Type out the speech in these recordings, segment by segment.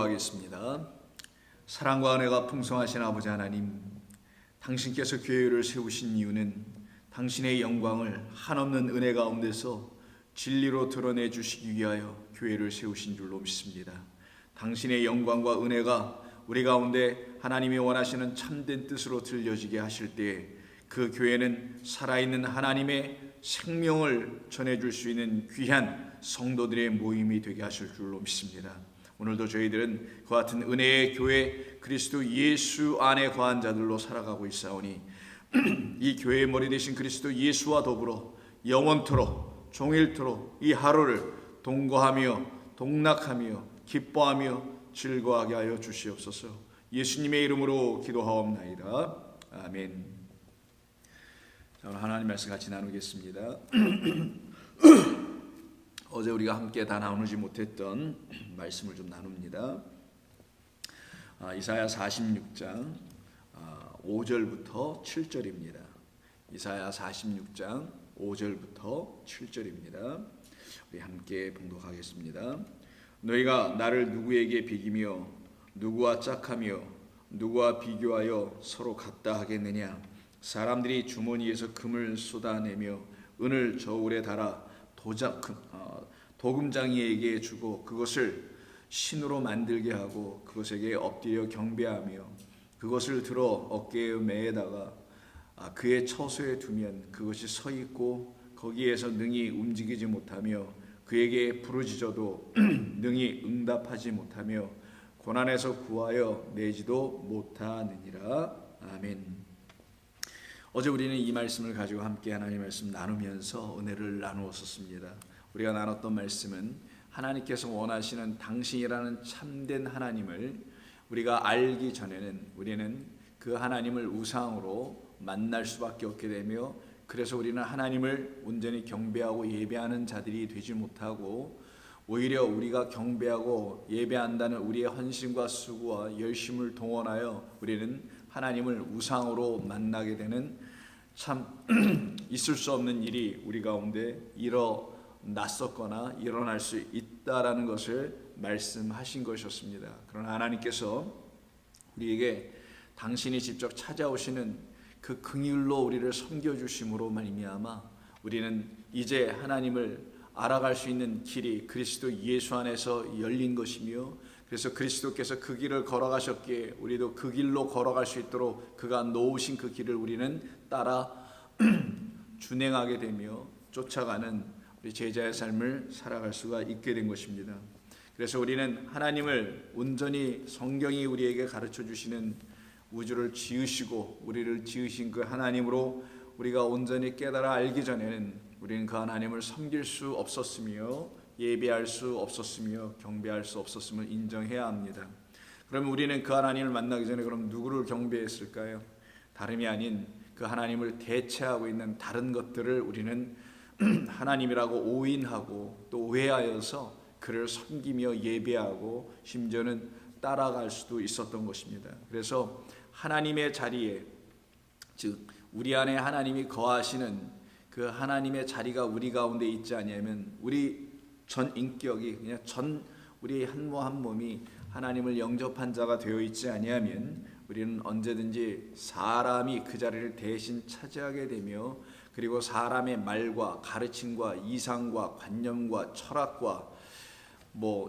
기도하겠습니다. 사랑과 은혜가 풍성하신 아버지 하나님, 당신께서 교회를 세우신 이유는 당신의 영광을 한없는 은혜 가운데서 진리로 드러내 주시기 위하여 교회를 세우신 줄로 믿습니다. 당신의 영광과 은혜가 우리 가운데 하나님이 원하시는 참된 뜻으로 들려지게 하실 때에 그 교회는 살아있는 하나님의 생명을 전해줄 수 있는 귀한 성도들의 모임이 되게 하실 줄로 믿습니다. 오늘도 저희들은 그 같은 은혜의 교회 그리스도 예수 안에 거한 자들로 살아가고 있사오니 이 교회의 머리 되신 그리스도 예수와 더불어 영원토록 종일토록 이 하루를 동거하며 동락하며 기뻐하며 즐거워하게 하여 주시옵소서. 예수님의 이름으로 기도하옵나이다. 아멘. 자, 오늘 하나님 말씀 같이 나누겠습니다. 어제 우리가 함께 다 나누지 못했던 말씀을 좀 나눕니다. 이사야 46장 5절부터 7절입니다. 이사야 46장 5절부터 7절입니다. 우리 함께 봉독하겠습니다. 너희가 나를 누구에게 비기며 누구와 짝하며 누구와 비교하여 서로 같다 하겠느냐? 사람들이 주머니에서 금을 쏟아내며 은을 저울에 달아 도금장이에게 주고 그것을 신으로 만들게 하고 그것에게 엎드려 경배하며 그것을 들어 어깨에 매에다가 그의 처소에 두면 그것이 서 있고 거기에서 능히 움직이지 못하며 그에게 부르짖어도 능히 응답하지 못하며 고난에서 구하여 내지도 못하느니라. 아멘. 어제 우리는 이 말씀을 가지고 함께 하나님의 말씀 나누면서 은혜를 나누었습니다. 우리가 나눴던 말씀은 하나님께서 원하시는 당신이라는 참된 하나님을 우리가 알기 전에는 우리는 그 하나님을 우상으로 만날 수밖에 없게 되며 그래서 우리는 하나님을 온전히 경배하고 예배하는 자들이 되지 못하고 오히려 우리가 경배하고 예배한다는 우리의 헌신과 수고와 열심을 동원하여 우리는 하나님을 우상으로 만나게 되는 참 있을 수 없는 일이 우리 가운데 일어났었거나 일어날 수 있다라는 것을 말씀하신 것이었습니다. 그러나 하나님께서 우리에게 당신이 직접 찾아오시는 그 긍휼로 우리를 섬겨주심으로 말미암아 우리는 이제 하나님을 알아갈 수 있는 길이 그리스도 예수 안에서 열린 것이며 그래서 그리스도께서 그 길을 걸어가셨기에 우리도 그 길로 걸어갈 수 있도록 그가 놓으신 그 길을 우리는 따라 준행하게 되며 쫓아가는 우리 제자의 삶을 살아갈 수가 있게 된 것입니다. 그래서 우리는 하나님을 온전히 성경이 우리에게 가르쳐 주시는 우주를 지으시고 우리를 지으신 그 하나님으로 우리가 온전히 깨달아 알기 전에는 우리는 그 하나님을 섬길 수 없었으며 예배할 수 없었으며 경배할 수 없었음을 인정해야 합니다. 그러면 우리는 그 하나님을 만나기 전에 그럼 누구를 경배했을까요? 다름이 아닌 그 하나님을 대체하고 있는 다른 것들을 우리는 하나님이라고 오인하고 또 오해하여서 그를 섬기며 예배하고 심지어는 따라갈 수도 있었던 것입니다. 그래서 하나님의 자리에 즉 우리 안에 하나님이 거하시는 그 하나님의 자리가 우리 가운데 있지 아니하면 우리 전 인격이 그냥 우리 한 몸이 하나님을 영접한 자가 되어 있지 아니하면 우리는 언제든지 사람이 그 자리를 대신 차지하게 되며 그리고 사람의 말과 가르침과 이상과 관념과 철학과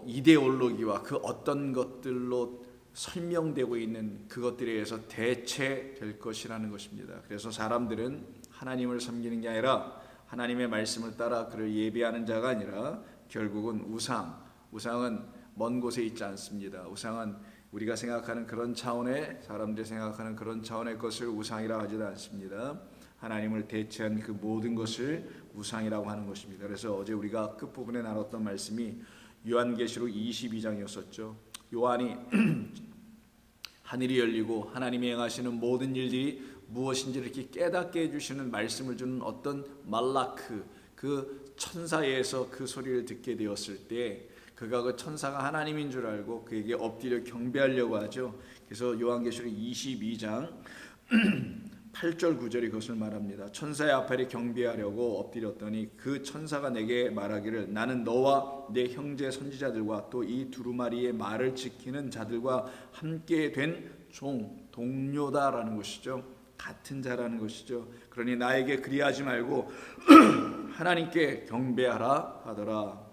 이데올로기와 그 어떤 것들로 설명되고 있는 그것들에 의해서 대체될 것이라는 것입니다. 그래서 사람들은 하나님을 섬기는 게 아니라 하나님의 말씀을 따라 그를 예배하는 자가 아니라 결국은 우상은 먼 곳에 있지 않습니다. 우상은 우리가 생각하는 그런 차원의 사람들이 생각하는 그런 차원의 것을 우상이라 하지도 않습니다. 하나님을 대체한 그 모든 것을 우상이라고 하는 것입니다. 그래서 어제 우리가 끝부분에 나눴던 말씀이 요한계시록 22장이었었죠. 요한이 하늘이 열리고 하나님이 행하시는 모든 일들이 무엇인지 이렇게 깨닫게 해주시는 말씀을 주는 어떤 말라크 그 천사에서 그 소리를 듣게 되었을 때 그가 그 천사가 하나님인 줄 알고 그에게 엎드려 경배하려고 하죠. 그래서 요한계시록 22장 8절 9절이 그것을 말합니다. 천사의 앞에 경배하려고 엎드렸더니 그 천사가 내게 말하기를 나는 너와 내 형제 선지자들과 또 이 두루마리의 말을 지키는 자들과 함께 된 동료다라는 것이죠. 같은 자라는 것이죠. 그러니 나에게 그리하지 말고 하나님께 경배하라 하더라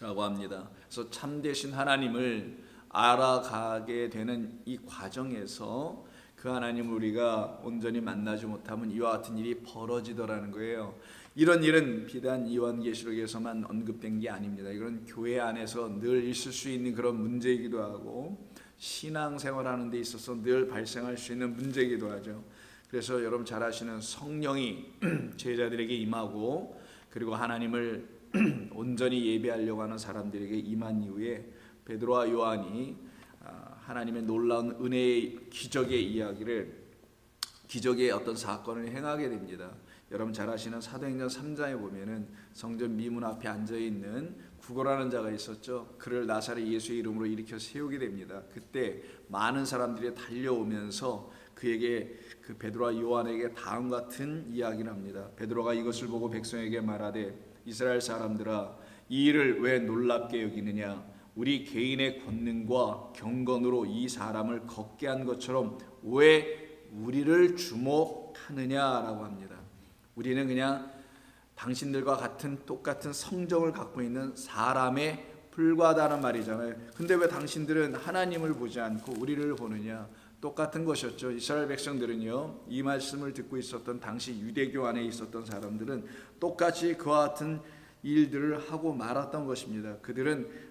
라고 합니다. 그래서 참되신 하나님을 알아가게 되는 이 과정에서 그 하나님을 우리가 온전히 만나지 못하면 이와 같은 일이 벌어지더라는 거예요. 이런 일은 비단 요한계시록에서만 언급된 게 아닙니다. 이건 교회 안에서 늘 있을 수 있는 그런 문제이기도 하고 신앙생활하는 데 있어서 늘 발생할 수 있는 문제이기도 하죠. 그래서 여러분 잘 아시는 성령이 제자들에게 임하고 그리고 하나님을 온전히 예배하려고 하는 사람들에게 임한 이후에 베드로와 요한이 하나님의 놀라운 은혜의 기적의 이야기를 기적의 어떤 사건을 행하게 됩니다. 여러분 잘 아시는 사도행전 3장에 보면은 성전 미문 앞에 앉아 있는 구걸하는 자가 있었죠. 그를 나사렛 예수의 이름으로 일으켜 세우게 됩니다. 그때 많은 사람들이 달려오면서 그에게 그 베드로와 요한에게 다음과 같은 이야기를 합니다. 베드로가 이것을 보고 백성에게 말하되 이스라엘 사람들아 이 일을 왜 놀랍게 여기느냐 우리 개인의 권능과 경건으로 이 사람을 걷게 한 것처럼 왜 우리를 주목하느냐라고 합니다. 우리는 그냥 당신들과 같은 똑같은 성정을 갖고 있는 사람에 불과하다는 말이잖아요. 근데 왜 당신들은 하나님을 보지 않고 우리를 보느냐? 똑같은 것이었죠. 이스라엘 백성들은요, 이 말씀을 듣고 있었던 당시 유대교 안에 있었던 사람들은 똑같이 그와 같은 일들을 하고 말았던 것입니다. 그들은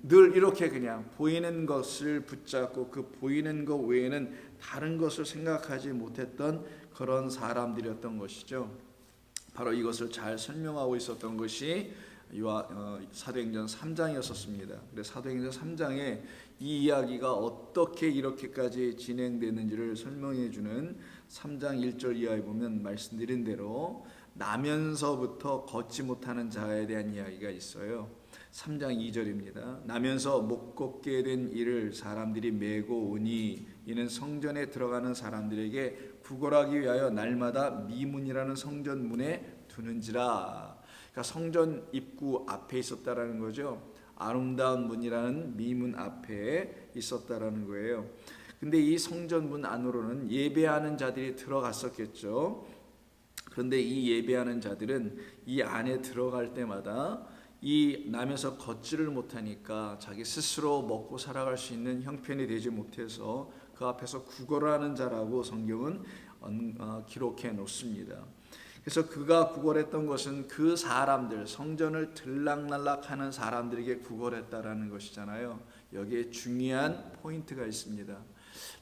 늘 이렇게 그냥 보이는 것을 붙잡고 그 보이는 것 외에는 다른 것을 생각하지 못했던 그런 사람들이었던 것이죠. 바로 이것을 잘 설명하고 있었던 것이 사도행전 3장이었습니다. 그래서 사도행전 3장에 이 이야기가 어떻게 이렇게까지 진행되는지를 설명해 주는 3장 1절 이하에 보면 말씀드린 대로 나면서부터 걷지 못하는 자에 대한 이야기가 있어요. 3장 2절입니다. 나면서 못 걷게 된 이를 사람들이 메고 오니 이는 성전에 들어가는 사람들에게 구걸하기 위하여 날마다 미문이라는 성전 문에 두는지라. 그러니까 성전 입구 앞에 있었다라는 거죠. 아름다운 문이라는 미문 앞에 있었다라는 거예요. 근데 이 성전 문 안으로는 예배하는 자들이 들어갔었겠죠. 그런데 이 예배하는 자들은 이 안에 들어갈 때마다 이 남에서 걷지를 못하니까 자기 스스로 먹고 살아갈 수 있는 형편이 되지 못해서 그 앞에서 구걸하는 자라고 성경은 기록해 놓습니다. 그래서 그가 구걸했던 것은 그 사람들, 성전을 들락날락하는 사람들에게 구걸했다라는 것이잖아요. 여기에 중요한 포인트가 있습니다.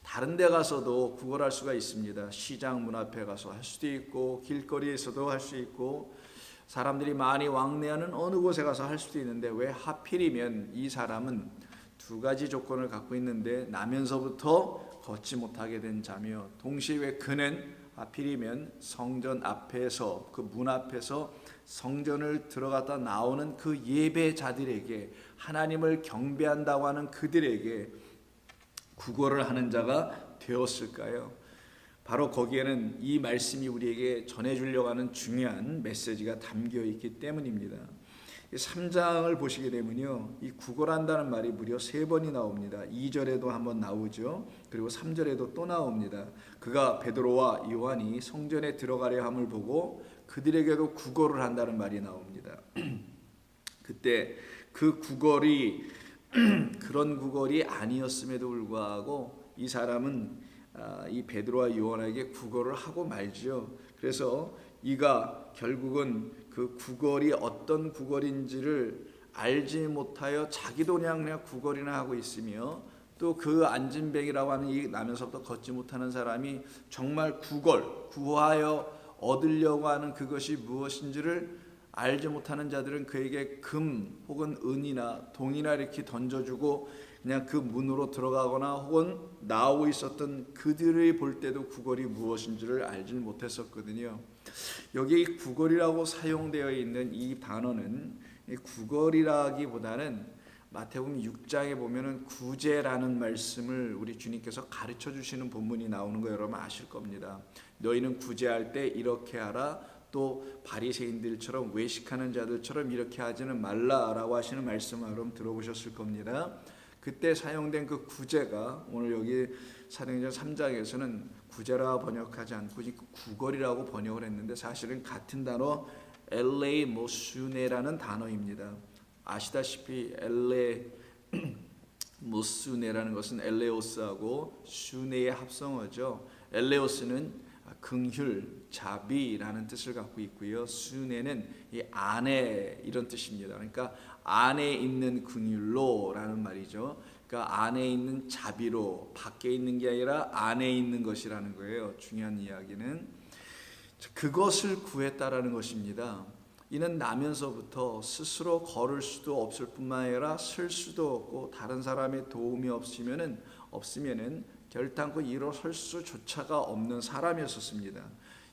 다른 데 가서도 구걸할 수가 있습니다. 시장 문 앞에 가서 할 수도 있고 길거리에서도 할 수 있고 사람들이 많이 왕래하는 어느 곳에 가서 할 수도 있는데 왜 하필이면 이 사람은 두 가지 조건을 갖고 있는데 나면서부터 걷지 못하게 된 자며 동시에 왜 그는 하필이면 성전 앞에서 그 문 앞에서 성전을 들어갔다 나오는 그 예배자들에게 하나님을 경배한다고 하는 그들에게 구걸을 하는 자가 되었을까요? 바로 거기에는 이 말씀이 우리에게 전해주려고 하는 중요한 메시지가 담겨 있기 때문입니다. 3장을 보시게 되면요, 이 구걸한다는 말이 무려 3번이 나옵니다. 2절에도 한번 나오죠. 그리고 3절에도 또 나옵니다. 그가 베드로와 요한이 성전에 들어가려 함을 보고 그들에게도 구걸을 한다는 말이 나옵니다. 그때 그 구걸이 그런 구걸이 아니었음에도 불구하고 이 사람은 이 베드로와 요한에게 구걸을 하고 말지요. 그래서 이가 결국은 그 구걸이 어떤 구걸인지를 알지 못하여 자기도 그냥 구걸이나 하고 있으며 또 그 안진뱅이라고 하는 이 나면서부터 걷지 못하는 사람이 정말 구하여 얻으려고 하는 그것이 무엇인지를 알지 못하는 자들은 그에게 금 혹은 은이나 동이나 이렇게 던져주고 그냥 그 문으로 들어가거나 혹은 나오고 있었던 그들이 볼 때도 구걸이 무엇인지를 알지 못했었거든요. 여기 구걸이라고 사용되어 있는 이 단어는 구걸이라기보다는 마태복음 6장에 보면은 구제라는 말씀을 우리 주님께서 가르쳐 주시는 본문이 나오는 거 여러분 아실 겁니다. 너희는 구제할 때 이렇게 하라, 또 바리새인들처럼 외식하는 자들처럼 이렇게 하지는 말라라고 하시는 말씀을 여러분 들어보셨을 겁니다. 그때 사용된 그 구제가 오늘 여기 사도행전 3장에서는 구제라 번역하지 않고 구걸이라고 번역을 했는데 사실은 같은 단어 엘레이 모수네라는 단어입니다. 아시다시피 모수네라는 것은 엘레오스하고 슈네의 합성어죠. 엘레오스는 긍휼, 자비라는 뜻을 갖고 있고요. 수네는 이 안에 이런 뜻입니다. 그러니까 안에 있는 긍휼로라는 말이죠. 그러니까 안에 있는 자비로, 밖에 있는 게 아니라 안에 있는 것이라는 거예요. 중요한 이야기는 그것을 구했다라는 것입니다. 이는 나면서부터 스스로 걸을 수도 없을 뿐만 아니라 쓸 수도 없고 다른 사람의 도움이 없으면은 결단코 일어설 수조차가 없는 사람이었습니다.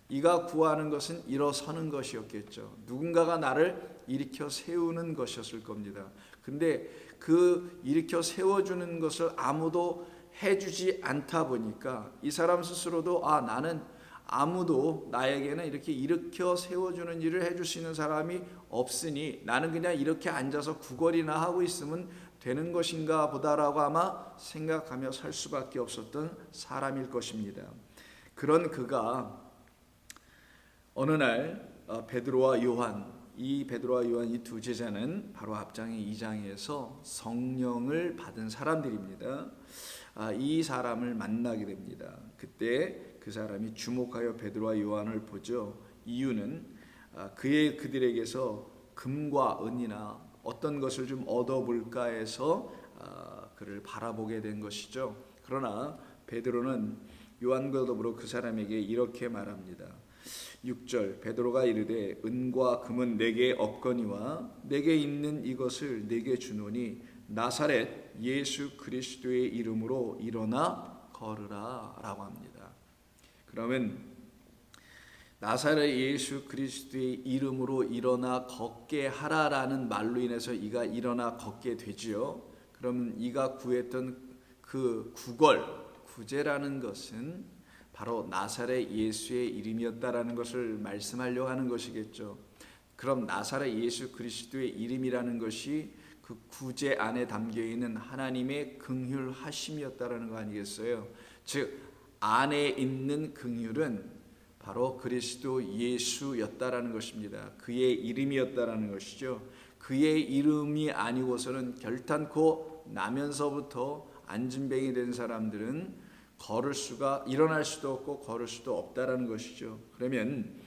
이가 구하는 것은 일어서는 것이었겠죠. 누군가가 나를 일으켜 세우는 것이었을 겁니다. 근데 그 일으켜 세워주는 것을 아무도 해주지 않다 보니까 이 사람 스스로도 나는 아무도 나에게는 이렇게 일으켜 세워주는 일을 해줄 수 있는 사람이 없으니 나는 그냥 이렇게 앉아서 구걸이나 하고 있으면 되는 것인가 보다라고 아마 생각하며 살 수밖에 없었던 사람일 것입니다. 그런 그가 어느 날 베드로와 요한 이 두 제자는 바로 앞장의 2장에서 성령을 받은 사람들입니다. 이 사람을 만나게 됩니다. 그때 그 사람이 주목하여 베드로와 요한을 보죠. 이유는 그들에게서 금과 은이나 어떤 것을 좀 얻어볼까 해서 그를 바라보게 된 것이죠. 그러나 베드로는 요한과 더불어 그 사람에게 이렇게 말합니다. 6절 베드로가 이르되 은과 금은 내게 없거니와 내게 있는 이것을 내게 주노니 나사렛 예수 그리스도의 이름으로 일어나 걸으라 라고 합니다. 그러면 나사렛 예수 그리스도의 이름으로 일어나 걷게 하라라는 말로 인해서 이가 일어나 걷게 되지요. 그러면 이가 구했던 그 구제라는 것은 바로 나사렛 예수의 이름이었다라는 것을 말씀하려고 하는 것이겠죠. 그럼 나사렛 예수 그리스도의 이름이라는 것이 그 구제 안에 담겨있는 하나님의 긍휼하심이었다라는 거 아니겠어요? 즉 안에 있는 긍휼은 바로 그리스도 예수였다라는 것입니다. 그의 이름이었다라는 것이죠. 그의 이름이 아니고서는 결단코 나면서부터 안진뱅이 된 사람들은 일어날 수도 없고 걸을 수도 없다라는 것이죠. 그러면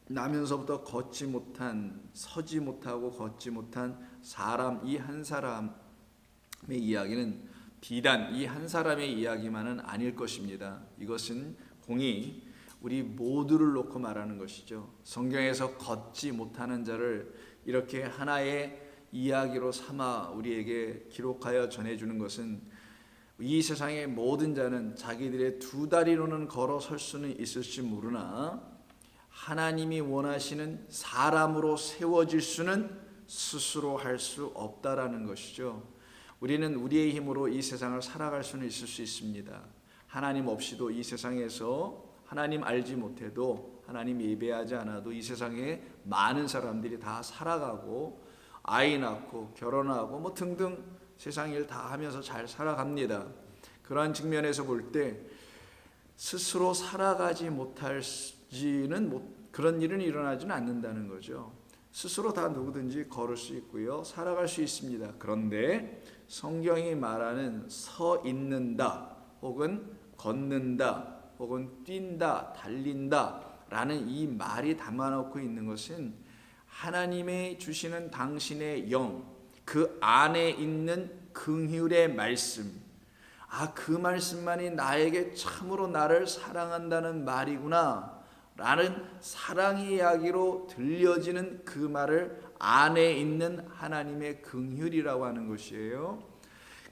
나면서부터 서지 못하고 걷지 못한 사람, 이 한 사람의 이야기는 비단 이 한 사람의 이야기만은 아닐 것입니다. 이것은 공히 우리 모두를 놓고 말하는 것이죠. 성경에서 걷지 못하는 자를 이렇게 하나의 이야기로 삼아 우리에게 기록하여 전해주는 것은 이 세상의 모든 자는 자기들의 두 다리로는 걸어 설 수는 있을지 모르나 하나님이 원하시는 사람으로 세워질 수는 스스로 할 수 없다라는 것이죠. 우리는 우리의 힘으로 이 세상을 살아갈 수는 있을 수 있습니다. 하나님 없이도 이 세상에서 하나님 알지 못해도 하나님 예배하지 않아도 이 세상에 많은 사람들이 다 살아가고 아이 낳고 결혼하고 등등 세상 일 다 하면서 잘 살아갑니다. 그러한 측면에서 볼 때 스스로 살아가지 그런 일은 일어나지는 않는다는 거죠. 스스로 다 누구든지 걸을 수 있고요. 살아갈 수 있습니다. 그런데 성경이 말하는 서 있는다 혹은 걷는다 혹은 뛴다 달린다 라는 이 말이 담아놓고 있는 것은 하나님의 주시는 당신의 영 그 안에 있는 긍휼의 말씀 그 말씀만이 나에게 참으로 나를 사랑한다는 말이구나 라는 사랑의 이야기로 들려지는 그 말을 안에 있는 하나님의 긍휼이라고 하는 것이에요.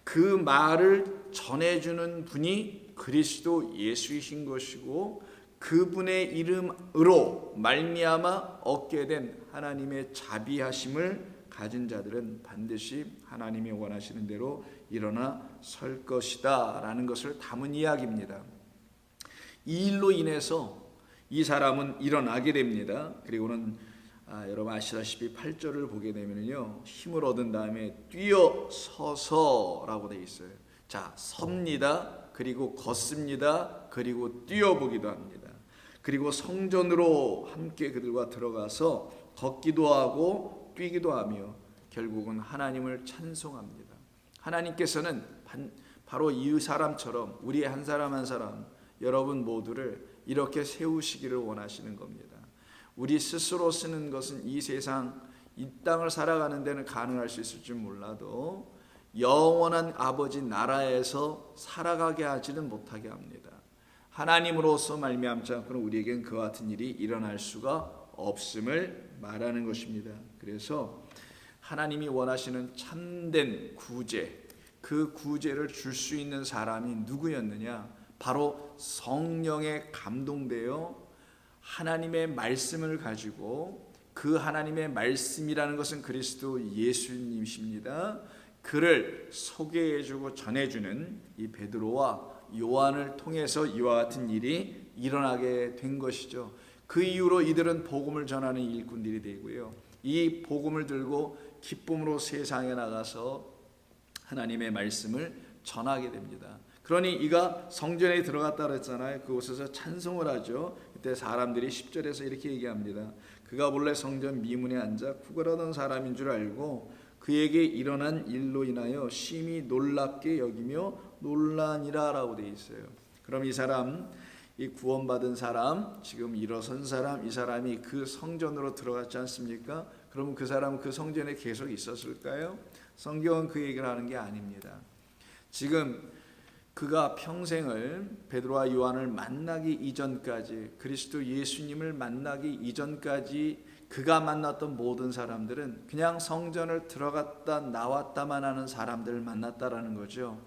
그 말을 전해주는 분이 그리스도 예수이신 것이고 그분의 이름으로 말미암아 얻게 된 하나님의 자비하심을 가진 자들은 반드시 하나님이 원하시는 대로 일어나 설 것이다 라는 것을 담은 이야기입니다. 이 일로 인해서 이 사람은 일어나게 됩니다. 그리고는 여러분 아시다시피 8절을 보게 되면요, 힘을 얻은 다음에 뛰어 서서라고 되어 있어요. 자, 섭니다. 그리고 걷습니다. 그리고 뛰어보기도 합니다. 그리고 성전으로 함께 그들과 들어가서 걷기도 하고 뛰기도 하며 결국은 하나님을 찬송합니다. 하나님께서는 바로 이 사람처럼 우리 한 사람 한 사람 여러분 모두를 이렇게 세우시기를 원하시는 겁니다. 우리 스스로 쓰는 것은 이 세상, 이 땅을 살아가는 데는 가능할 수 있을지 몰라도 영원한 아버지 나라에서 살아가게 하지는 못하게 합니다. 하나님으로서 말미암지 않고는 우리에겐 그와 같은 일이 일어날 수가 없음을 말하는 것입니다. 그래서 하나님이 원하시는 참된 구제, 그 구제를 줄 수 있는 사람이 누구였느냐? 바로 성령에 감동되어 하나님의 말씀을 가지고, 그 하나님의 말씀이라는 것은 그리스도 예수님이십니다. 그를 소개해주고 전해주는 이 베드로와 요한을 통해서 이와 같은 일이 일어나게 된 것이죠. 그 이후로 이들은 복음을 전하는 일꾼들이 되고요, 이 복음을 들고 기쁨으로 세상에 나가서 하나님의 말씀을 전하게 됩니다. 그러니 이가 성전에 들어갔다 그랬잖아요. 그곳에서 찬송을 하죠. 그때 사람들이 10절에서 이렇게 얘기합니다. 그가 본래 성전 미문에 앉아 구걸하던 사람인 줄 알고 그에게 일어난 일로 인하여 심히 놀랍게 여기며 놀라니라 라고 되어 있어요. 그럼 이 사람, 이 구원받은 사람, 지금 일어선 사람, 이 사람이 그 성전으로 들어갔지 않습니까? 그럼 그 사람은 그 성전에 계속 있었을까요? 성경은 그 얘기를 하는 게 아닙니다. 지금 그가 평생을 베드로와 요한을 만나기 이전까지, 그리스도 예수님을 만나기 이전까지 그가 만났던 모든 사람들은 그냥 성전을 들어갔다 나왔다만 하는 사람들을 만났다라는 거죠.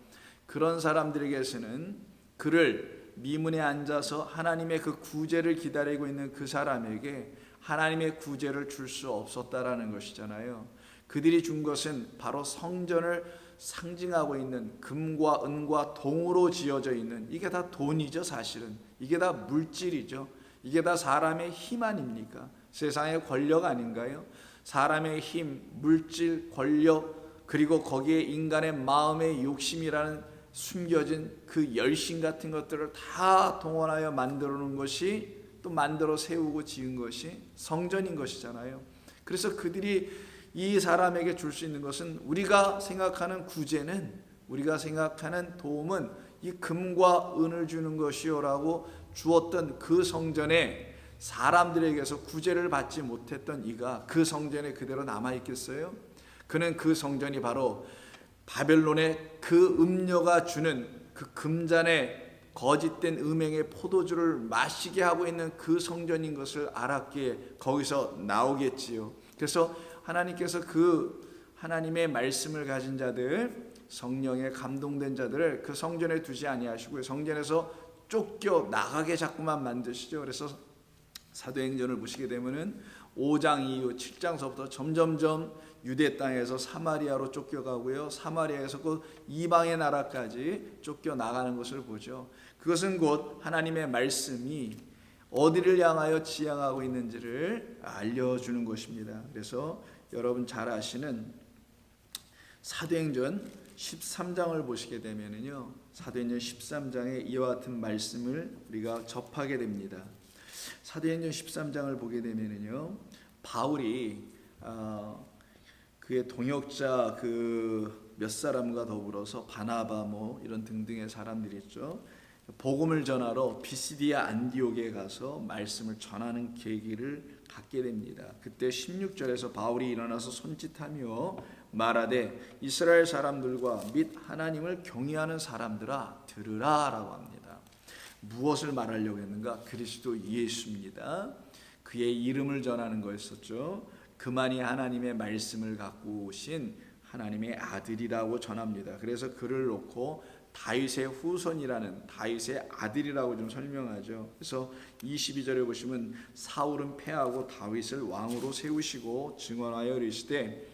그런 사람들에게서는 그를 미문에 앉아서 하나님의 그 구제를 기다리고 있는 그 사람에게 하나님의 구제를 줄 수 없었다라는 것이잖아요. 그들이 준 것은 바로 성전을 상징하고 있는 금과 은과 동으로 지어져 있는, 이게 다 돈이죠. 사실은 이게 다 물질이죠. 이게 다 사람의 힘 아닙니까? 세상의 권력 아닌가요? 사람의 힘, 물질, 권력, 그리고 거기에 인간의 마음의 욕심이라는 숨겨진 그 열심 같은 것들을 다 동원하여 만들어 놓은 것이, 또 만들어 세우고 지은 것이 성전인 것이잖아요. 그래서 그들이 이 사람에게 줄 수 있는 것은, 우리가 생각하는 구제는, 우리가 생각하는 도움은 이 금과 은을 주는 것이요라고 주었던 그 성전에 사람들에게서 구제를 받지 못했던 이가 그 성전에 그대로 남아있겠어요? 그는 그 성전이 바로 바벨론의 그 음녀가 주는 그 금잔에 거짓된 음행의 포도주를 마시게 하고 있는 그 성전인 것을 알았기에 거기서 나오겠지요. 그래서 하나님께서 그 하나님의 말씀을 가진 자들, 성령에 감동된 자들을 그 성전에 두지 아니하시고 성전에서 쫓겨 나가게 자꾸만 만드시죠. 그래서 사도행전을 보시게 되면은 5장 이후 7장서부터 점점점 유대 땅에서 사마리아로 쫓겨가고요, 사마리아에서 그 이방의 나라까지 쫓겨 나가는 것을 보죠. 그것은 곧 하나님의 말씀이 어디를 향하여 지향하고 있는지를 알려주는 것입니다. 그래서 여러분 잘 아시는 사도행전 13장을 보시게 되면은요, 사도행전 13장에 이와 같은 말씀을 우리가 접하게 됩니다. 사도행전 13장을 보게 되면은요, 바울이 그의 동역자 그 몇 사람과 더불어서 바나바 뭐 이런 등등의 사람들이 있죠. 복음을 전하러 비시디아 안디옥에 가서 말씀을 전하는 계기를 갖게 됩니다. 그때 16절에서 바울이 일어나서 손짓하며 말하되 이스라엘 사람들과 및 하나님을 경외하는 사람들아 들으라 라고 합니다. 무엇을 말하려고 했는가? 그리스도 예수입니다. 그의 이름을 전하는 거였었죠. 그만이 하나님의 말씀을 갖고 오신 하나님의 아들이라고 전합니다. 그래서 그를 놓고 다윗의 후손이라는, 다윗의 아들이라고 좀 설명하죠. 그래서 22절에 보시면 사울은 패하고 다윗을 왕으로 세우시고 증언하여 이르시되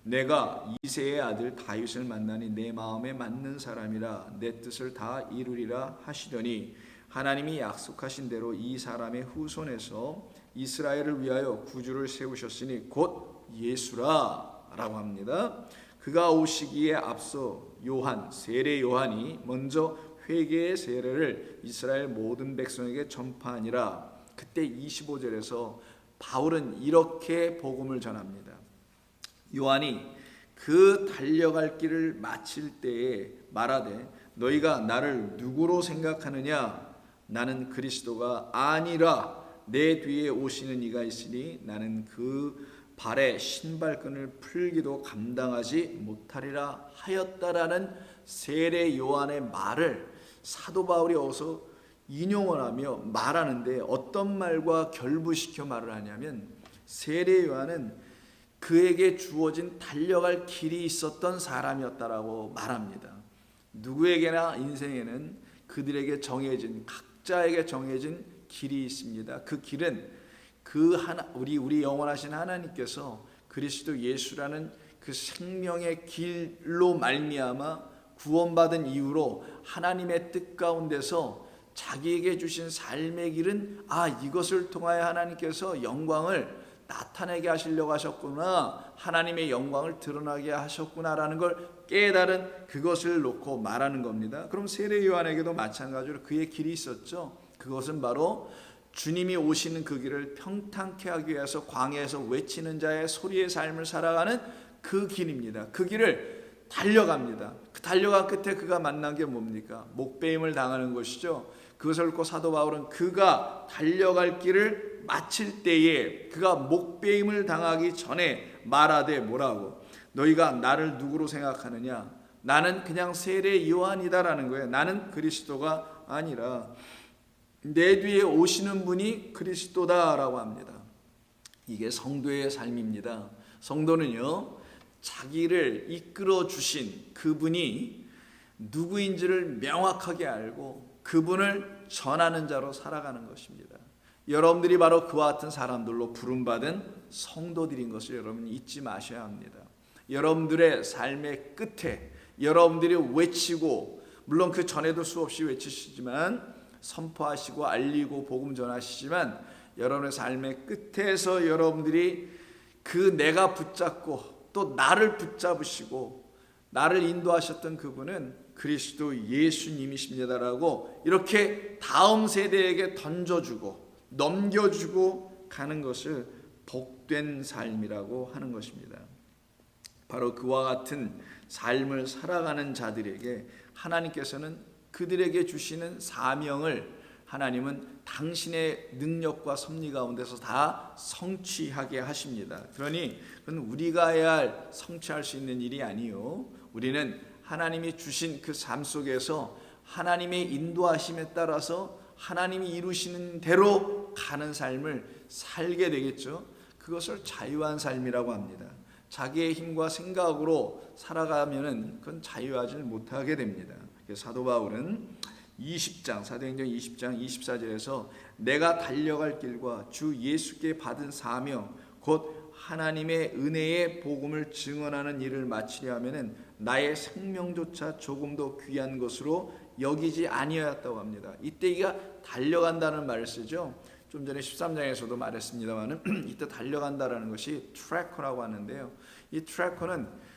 내가 이새의 아들 다윗을 만나니 내 마음에 맞는 사람이라 내 뜻을 다 이루리라 하시더니 하나님이 약속하신 대로 이 사람의 후손에서 이스라엘을 위하여 구주를 세우셨으니 곧 예수라 라고 합니다. 그가 오시기에 앞서 세례 요한이 먼저 회개의 세례를 이스라엘 모든 백성에게 전파하니라. 그때 25절에서 바울은 이렇게 복음을 전합니다. 요한이 그 달려갈 길을 마칠 때에 말하되 너희가 나를 누구로 생각하느냐? 나는 그리스도가 아니라 내 뒤에 오시는 이가 있으니 나는 그 발에 신발끈을 풀기도 감당하지 못하리라 하였다라는 세례 요한의 말을 사도 바울이 어서 인용을 하며 말하는데 어떤 말과 결부시켜 말을 하냐면 세례 요한은 그에게 주어진 달려갈 길이 있었던 사람이었다라고 말합니다. 누구에게나 인생에는 그들에게 정해진 각자에게 정해진 길이 있습니다. 그 길은 우리 영원하신 하나님께서 그리스도 예수라는 그 생명의 길로 말미암아 구원받은 이후로 하나님의 뜻 가운데서 자기에게 주신 삶의 길은 이것을 통하여 하나님께서 영광을 나타내게 하시려고 하셨구나, 하나님의 영광을 드러나게 하셨구나라는 걸 깨달은 그것을 놓고 말하는 겁니다. 그럼 세례 요한에게도 마찬가지로 그의 길이 있었죠. 그것은 바로 주님이 오시는 그 길을 평탄케 하기 위해서 광야에서 외치는 자의 소리의 삶을 살아가는 그 길입니다. 그 길을 달려갑니다. 그 달려간 끝에 그가 만난 게 뭡니까? 목배임을 당하는 것이죠. 그것을 놓고 사도 바울은 그가 달려갈 길을 마칠 때에 그가 목배임을 당하기 전에 말하되 뭐라고? 너희가 나를 누구로 생각하느냐? 나는 그냥 세례 요한이다라는 거예요. 나는 그리스도가 아니라 내 뒤에 오시는 분이 그리스도다라고 합니다. 이게 성도의 삶입니다. 성도는요, 자기를 이끌어 주신 그분이 누구인지를 명확하게 알고 그분을 전하는 자로 살아가는 것입니다. 여러분들이 바로 그와 같은 사람들로 부름받은 성도들인 것을 여러분 잊지 마셔야 합니다. 여러분들의 삶의 끝에 여러분들이 외치고, 물론 그 전에도 수없이 외치시지만 선포하시고 알리고 복음 전하시지만, 여러분의 삶의 끝에서 여러분들이 그 내가 붙잡고 또 나를 붙잡으시고 나를 인도하셨던 그분은 그리스도 예수님이십니다라고 이렇게 다음 세대에게 던져주고 넘겨주고 가는 것을 복된 삶이라고 하는 것입니다. 바로 그와 같은 삶을 살아가는 자들에게 하나님께서는 그들에게 주시는 사명을 하나님은 당신의 능력과 섭리 가운데서 다 성취하게 하십니다. 그러니 그건 우리가 해야 할, 성취할 수 있는 일이 아니요, 우리는 하나님이 주신 그 삶 속에서 하나님의 인도하심에 따라서 하나님이 이루시는 대로 가는 삶을 살게 되겠죠. 그것을 자유한 삶이라고 합니다. 자기의 힘과 생각으로 살아가면은 그건 자유하지 못하게 됩니다. 사도 바울은 사도행전 20장 24절에서 내가 달려갈 길과 주 예수께 받은 사명 곧 하나님의 은혜의 복음을 증언하는 일을 마치려 하면은 나의 생명조차 조금도 귀한 것으로 여기지 아니하였다고 합니다. 이때 이가 달려간다는 말을 쓰죠. 좀 전에 13장에서도 말했습니다만 이때 달려간다라는 것이 트래커라고 하는데요. 이 트래커는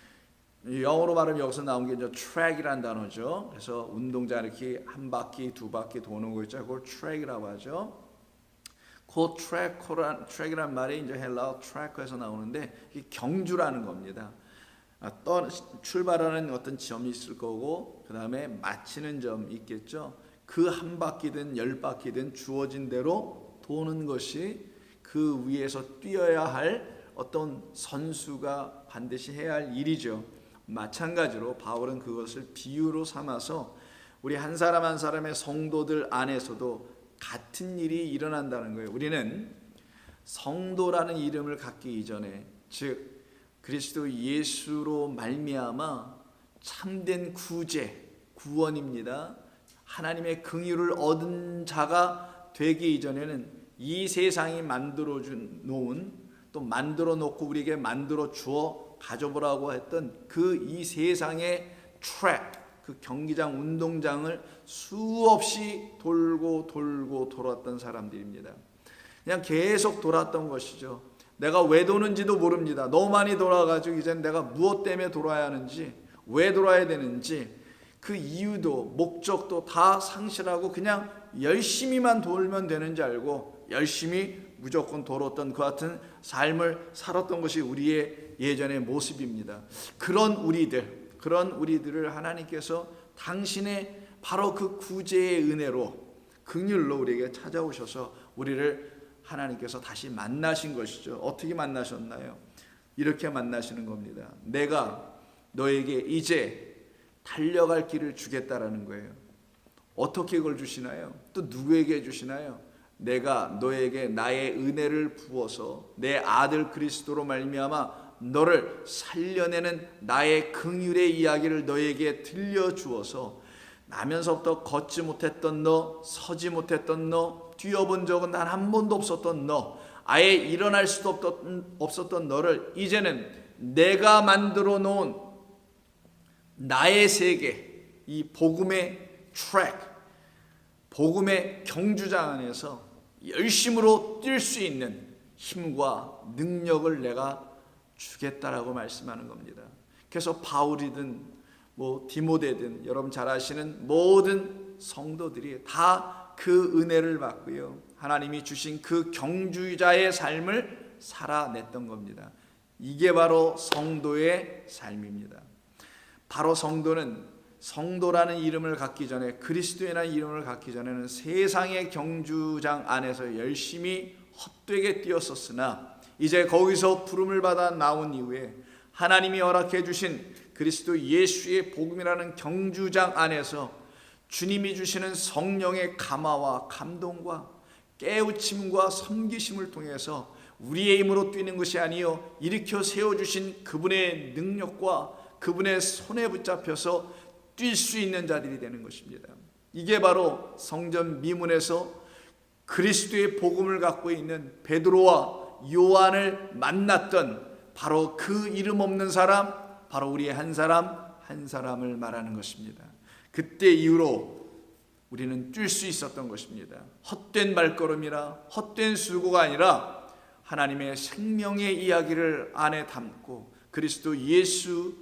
영어로 말하면 여기서 나온 게 이제 트랙이라는 단어죠. 그래서 운동장 이렇게 한 바퀴 두 바퀴 도는 거 있죠. 그걸 트랙이라고 하죠. 그 트랙이라는 말이 이제 헬라어 트래커에서 나오는데 이게 경주라는 겁니다. 출발하는 어떤 점이 있을 거고 그 다음에 마치는 점이 있겠죠. 그 한 바퀴든 열 바퀴든 주어진 대로 도는 것이 그 위에서 뛰어야 할 어떤 선수가 반드시 해야 할 일이죠. 마찬가지로 바울은 그것을 비유로 삼아서 우리 한 사람 한 사람의 성도들 안에서도 같은 일이 일어난다는 거예요. 우리는 성도라는 이름을 갖기 이전에, 즉 그리스도 예수로 말미암아 참된 구원입니다. 하나님의 긍휼을 얻은 자가 되기 이전에는 이 세상이 만들어 놓고 우리에게 만들어 주어 가져보라고 했던 그 이 세상의 트랙, 그 경기장 운동장을 수없이 돌고 돌았던 사람들입니다. 그냥 계속 돌았던 것이죠. 내가 왜 도는지도 모릅니다. 너무 많이 돌아가지고 이제 내가 무엇 때문에 돌아야 하는지, 왜 돌아야 되는지 그 이유도 목적도 다 상실하고 그냥 열심히만 돌면 되는지 알고 열심히 무조건 돌았던 그 같은 삶을 살았던 것이 우리의 예전의 모습입니다. 그런 우리들을 하나님께서 당신의 바로 그 구제의 은혜로, 긍휼로 우리에게 찾아오셔서 우리를 하나님께서 다시 만나신 것이죠. 어떻게 만나셨나요? 이렇게 만나시는 겁니다. 내가 너에게 이제 달려갈 길을 주겠다라는 거예요. 어떻게 그걸 주시나요? 또 누구에게 주시나요? 내가 너에게 나의 은혜를 부어서 내 아들 그리스도로 말미암아 너를 살려내는 나의 긍휼의 이야기를 너에게 들려주어서 나면서부터 걷지 못했던 너, 서지 못했던 너, 뛰어본 적은 단 한 번도 없었던 너, 아예 일어날 수도 없었던 너를 이제는 내가 만들어 놓은 나의 세계, 이 복음의 트랙, 복음의 경주장 안에서 열심으로 뛸 수 있는 힘과 능력을 내가 주겠다라고 말씀하는 겁니다. 그래서 바울이든 디모데든 여러분 잘 아시는 모든 성도들이 다 그 은혜를 받고요, 하나님이 주신 그 경주자의 삶을 살아냈던 겁니다. 이게 바로 성도의 삶입니다. 바로 성도라는 이름을 갖기 전에, 그리스도인이라는 이름을 갖기 전에는 세상의 경주장 안에서 열심히 헛되게 뛰었었으나 이제 거기서 부름을 받아 나온 이후에 하나님이 허락해 주신 그리스도 예수의 복음이라는 경주장 안에서 주님이 주시는 성령의 감화와 감동과 깨우침과 섬기심을 통해서 우리의 힘으로 뛰는 것이 아니요 일으켜 세워주신 그분의 능력과 그분의 손에 붙잡혀서 뛸 수 있는 자들이 되는 것입니다. 이게 바로 성전 미문에서 그리스도의 복음을 갖고 있는 베드로와 요한을 만났던 바로 그 이름 없는 사람, 바로 우리의 한 사람을 말하는 것입니다. 그때 이후로 우리는 뛸 수 있었던 것입니다. 헛된 발걸음이라 헛된 수고가 아니라 하나님의 생명의 이야기를 안에 담고 그리스도 예수,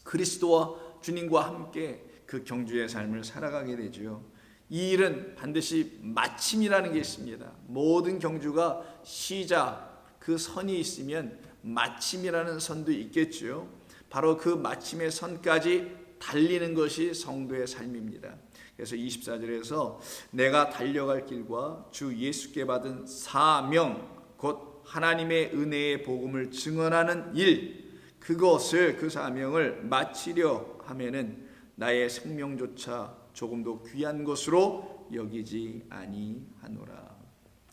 그리스도와 주님과 함께 그 경주의 삶을 살아가게 되죠. 이 일은 반드시 마침이라는 게 있습니다. 모든 경주가 시작, 그 선이 있으면 마침이라는 선도 있겠죠. 바로 그 마침의 선까지 달리는 것이 성도의 삶입니다. 그래서 24절에서 내가 달려갈 길과 주 예수께 받은 사명, 곧 하나님의 은혜의 복음을 증언하는 일, 그것을, 그 사명을 마치려 하면은 나의 생명조차 조금도 귀한 것으로 여기지 아니하노라.